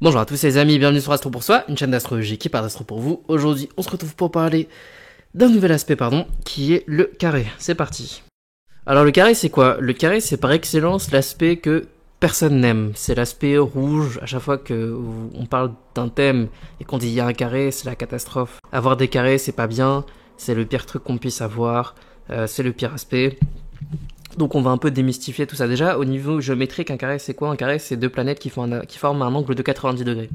Bonjour à tous les amis, bienvenue sur Astro pour Soi, une chaîne d'astrologie qui parle d'astro pour vous. Aujourd'hui, on se retrouve pour parler d'un nouvel aspect, qui est le carré. C'est parti. Alors le carré c'est quoi? Le carré c'est par excellence l'aspect que personne n'aime. C'est l'aspect rouge. À chaque fois que on parle d'un thème et qu'on dit il y a un carré, c'est la catastrophe. Avoir des carrés c'est pas bien, c'est le pire truc qu'on puisse avoir, c'est le pire aspect. Donc on va un peu démystifier tout ça. Déjà, au niveau géométrique, un carré c'est quoi? Un carré c'est deux planètes qui forment un angle de 90 degrés.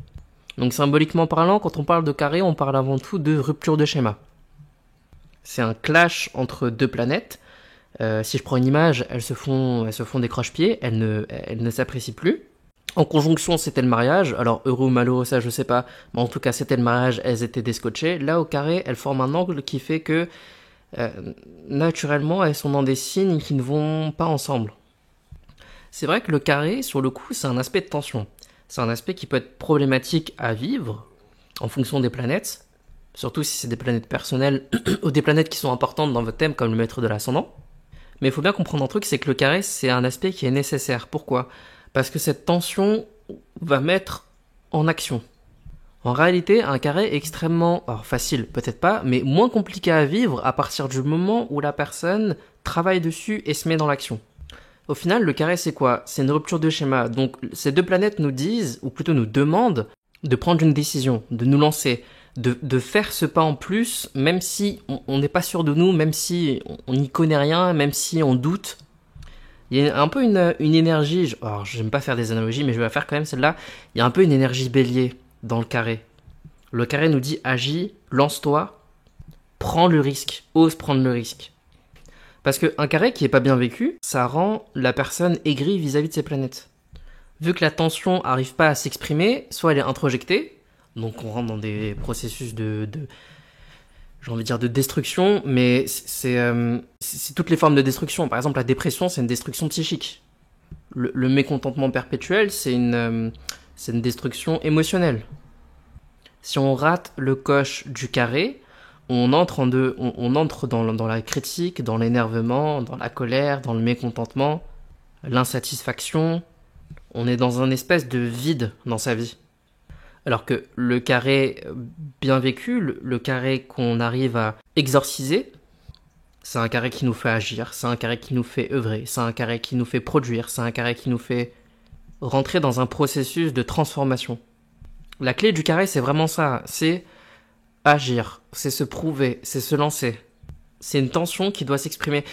Donc symboliquement parlant, quand on parle de carré, on parle avant tout de rupture de schéma. C'est un clash entre deux planètes. Si je prends une image, elles se font des croche-pieds, elles ne s'apprécient plus. En conjonction, c'était le mariage. Alors heureux ou malheureux, ça je sais pas. Mais en tout cas, c'était le mariage, elles étaient descotchées. Là, au carré, elles forment un angle qui fait que naturellement, elles sont dans des signes qui ne vont pas ensemble. C'est vrai que le carré, sur le coup, c'est un aspect de tension. C'est un aspect qui peut être problématique à vivre en fonction des planètes, surtout si c'est des planètes personnelles ou des planètes qui sont importantes dans votre thème, comme le maître de l'ascendant. Mais il faut bien comprendre un truc, c'est que le carré, c'est un aspect qui est nécessaire. Pourquoi? Parce que cette tension va mettre en action. En réalité, un carré est extrêmement, alors facile, peut-être pas, mais moins compliqué à vivre à partir du moment où la personne travaille dessus et se met dans l'action. Au final, le carré, c'est quoi? C'est une rupture de schéma. Donc, ces deux planètes nous disent, ou plutôt nous demandent, de prendre une décision, de nous lancer, de faire ce pas en plus, même si on n'est pas sûr de nous, même si on n'y connaît rien, même si on doute. Il y a un peu une énergie, alors j'aime pas faire des analogies, mais je vais la faire quand même celle-là. Il y a un peu une énergie bélier dans le carré. Le carré nous dit agis, lance-toi, prends le risque, ose prendre le risque. Parce qu'un carré qui est pas bien vécu, ça rend la personne aigrie vis-à-vis de ses planètes. Vu que la tension arrive pas à s'exprimer, soit elle est introjectée, donc on rentre dans des processus j'ai envie de dire de destruction, mais c'est toutes les formes de destruction. Par exemple, la dépression, c'est une destruction psychique. Le mécontentement perpétuel, c'est une destruction émotionnelle. Si on rate le coche du carré, on entre dans la critique, dans l'énervement, dans la colère, dans le mécontentement, l'insatisfaction. On est dans un espèce de vide dans sa vie. Alors que le carré bien vécu, le carré qu'on arrive à exorciser, c'est un carré qui nous fait agir, c'est un carré qui nous fait œuvrer, c'est un carré qui nous fait produire, c'est un carré qui nous fait rentrer dans un processus de transformation. La clé du carré, c'est vraiment ça, c'est agir, c'est se prouver, c'est se lancer. C'est une tension qui doit s'exprimer.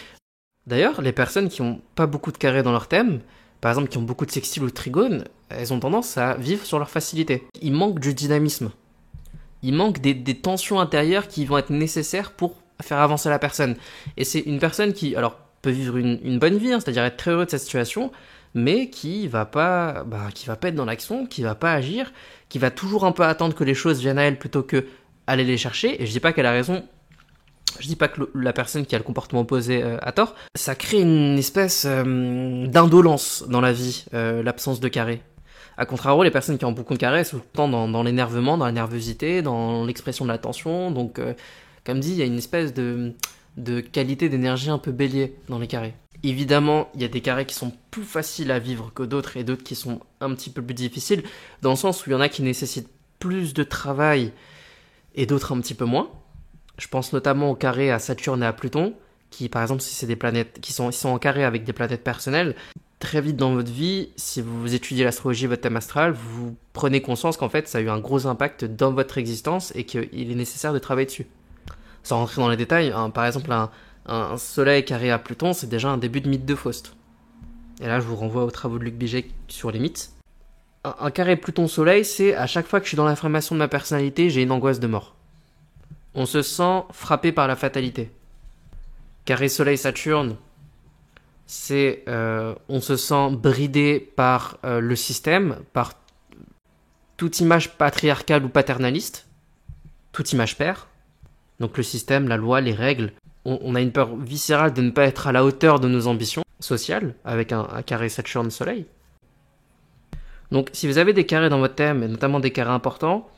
D'ailleurs, les personnes qui n'ont pas beaucoup de carrés dans leur thème, par exemple qui ont beaucoup de sextiles ou de trigones, elles ont tendance à vivre sur leur facilité. Il manque du dynamisme. Il manque des tensions intérieures qui vont être nécessaires pour faire avancer la personne. Et c'est une personne qui, alors, peut vivre une bonne vie, hein, c'est-à-dire être très heureux de cette situation, mais qui va pas être dans l'action, qui va pas agir, qui va toujours un peu attendre que les choses viennent à elle plutôt que aller les chercher. Et je dis pas qu'elle a raison, je dis pas que la personne qui a le comportement opposé a tort. Ça crée une espèce d'indolence dans la vie, l'absence de carré. A contrario, les personnes qui ont beaucoup de carré sont tout le temps dans l'énervement, dans la nervosité, dans l'expression de la tension. Donc, comme dit, il y a une espèce de qualité d'énergie un peu bélier dans les carrés. Évidemment, il y a des carrés qui sont plus faciles à vivre que d'autres et d'autres qui sont un petit peu plus difficiles, dans le sens où il y en a qui nécessitent plus de travail et d'autres un petit peu moins. Je pense notamment au carré à Saturne et à Pluton, qui par exemple, si c'est des planètes qui sont en carré avec des planètes personnelles, très vite dans votre vie, si vous étudiez l'astrologie, votre thème astral, vous prenez conscience qu'en fait, ça a eu un gros impact dans votre existence et qu'il est nécessaire de travailler dessus. Sans rentrer dans les détails, par exemple, un soleil carré à Pluton, c'est déjà un début de mythe de Faust. Et là, je vous renvoie aux travaux de Luc Biget sur les mythes. Un carré Pluton-Soleil, c'est à chaque fois que je suis dans l'information de ma personnalité, j'ai une angoisse de mort. On se sent frappé par la fatalité. Carré Soleil-Saturne, c'est on se sent bridé par le système, par toute image patriarcale ou paternaliste, toute image père. Donc le système, la loi, les règles. On a une peur viscérale de ne pas être à la hauteur de nos ambitions sociales, avec un carré Saturne-Soleil. Donc si vous avez des carrés dans votre thème, et notamment des carrés importants,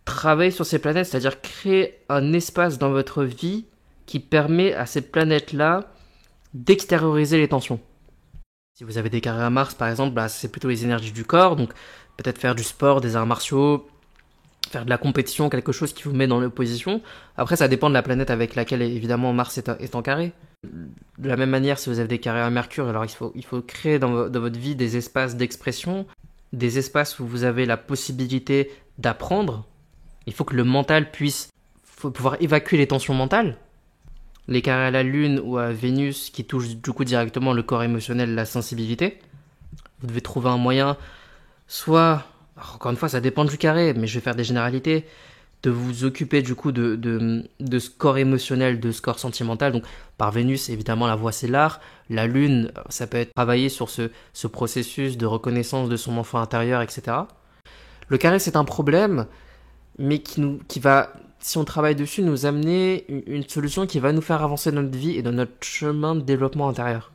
travaillez sur ces planètes, c'est-à-dire créer un espace dans votre vie qui permet à ces planètes-là d'extérioriser les tensions. Si vous avez des carrés à Mars, par exemple, bah, c'est plutôt les énergies du corps, donc peut-être faire du sport, des arts martiaux, faire de la compétition, quelque chose qui vous met dans l'opposition. Après, ça dépend de la planète avec laquelle, évidemment, Mars est en carré. De la même manière, si vous avez des carrés à Mercure, alors il faut créer dans votre vie des espaces d'expression, des espaces où vous avez la possibilité d'apprendre. Il faut que le mental faut pouvoir évacuer les tensions mentales. Les carrés à la Lune ou à Vénus qui touchent du coup directement le corps émotionnel, la sensibilité. Vous devez trouver un moyen, soit, alors encore une fois, ça dépend du carré, mais je vais faire des généralités, de vous occuper du coup de ce corps émotionnel, de ce corps sentimental. Donc par Vénus, évidemment, la voie c'est l'art. La Lune, ça peut être travailler sur ce processus de reconnaissance de son enfant intérieur, etc. Le carré, c'est un problème, mais qui va, si on travaille dessus, nous amener une solution qui va nous faire avancer dans notre vie et dans notre chemin de développement intérieur.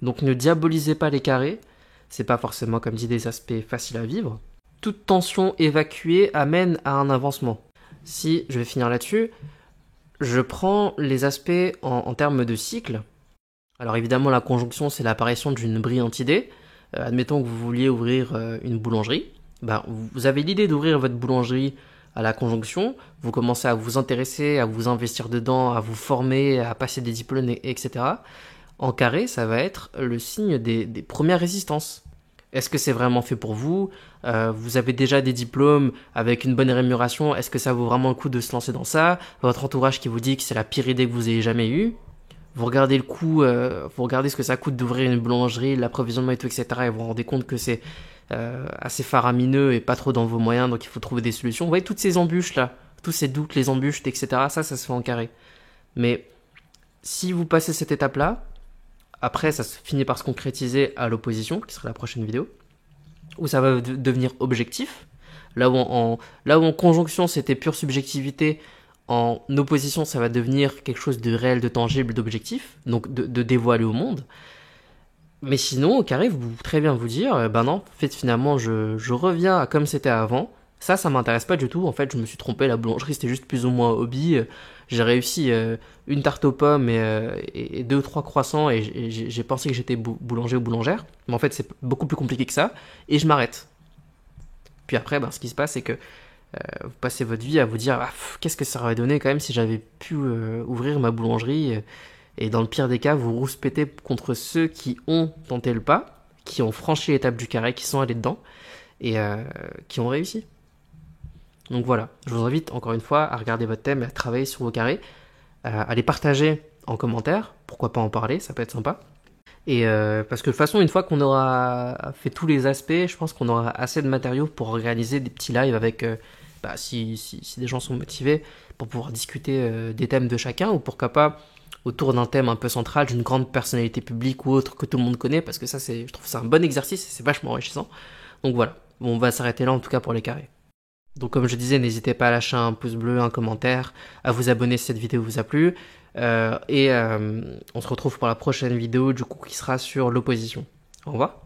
Donc ne diabolisez pas les carrés, c'est pas forcément, comme dit, des aspects faciles à vivre. Toute tension évacuée amène à un avancement. Si, je vais finir là-dessus, je prends les aspects en termes de cycle. Alors évidemment, la conjonction, c'est l'apparition d'une brillante idée. Admettons que vous vouliez ouvrir une boulangerie. Ben, vous avez l'idée d'ouvrir votre boulangerie à la conjonction. Vous commencez à vous intéresser, à vous investir dedans, à vous former, à passer des diplômes, etc. En carré, ça va être le signe des premières résistances. Est-ce que c'est vraiment fait pour vous? Vous avez déjà des diplômes avec une bonne rémunération. Est-ce que ça vaut vraiment le coup de se lancer dans ça? Votre entourage qui vous dit que c'est la pire idée que vous ayez jamais eue. Vous regardez le coût, vous regardez ce que ça coûte d'ouvrir une boulangerie, l'approvisionnement et tout, etc. Et vous vous rendez compte que c'est assez faramineux et pas trop dans vos moyens, donc il faut trouver des solutions. Vous voyez toutes ces embûches là, tous ces doutes, les embûches, etc. Ça se fait en carré. Mais si vous passez cette étape-là, après, ça se finit par se concrétiser à l'opposition, qui sera la prochaine vidéo, où ça va devenir objectif. Là où en conjonction, c'était pure subjectivité, en opposition, ça va devenir quelque chose de réel, de tangible, d'objectif, donc de dévoiler au monde. Mais sinon, au carré, vous pouvez très bien vous dire, ben non, en fait, finalement, je reviens à comme c'était avant. Ça m'intéresse pas du tout. En fait, je me suis trompé, la boulangerie, c'était juste plus ou moins un hobby. J'ai réussi une tarte aux pommes et deux ou trois croissants et j'ai pensé que j'étais boulanger ou boulangère. Mais en fait, c'est beaucoup plus compliqué que ça. Et je m'arrête. Puis après, ben, ce qui se passe, c'est que vous passez votre vie à vous dire, qu'est-ce que ça aurait donné quand même si j'avais pu ouvrir ma boulangerie. Et dans le pire des cas, vous rouspétez contre ceux qui ont tenté le pas, qui ont franchi l'étape du carré, qui sont allés dedans et qui ont réussi. Donc voilà, je vous invite encore une fois à regarder votre thème et à travailler sur vos carrés, à les partager en commentaire, pourquoi pas en parler, ça peut être sympa. Et parce que de toute façon, une fois qu'on aura fait tous les aspects, je pense qu'on aura assez de matériaux pour organiser des petits lives avec, si des gens sont motivés, pour pouvoir discuter des thèmes de chacun, ou pourquoi pas autour d'un thème un peu central, d'une grande personnalité publique ou autre que tout le monde connaît, parce que ça, je trouve que c'est un bon exercice et c'est vachement enrichissant. Donc voilà, bon, on va s'arrêter là en tout cas pour les carrés. Donc comme je disais, n'hésitez pas à lâcher un pouce bleu, un commentaire, à vous abonner si cette vidéo vous a plu. On se retrouve pour la prochaine vidéo du coup qui sera sur l'opposition. Au revoir.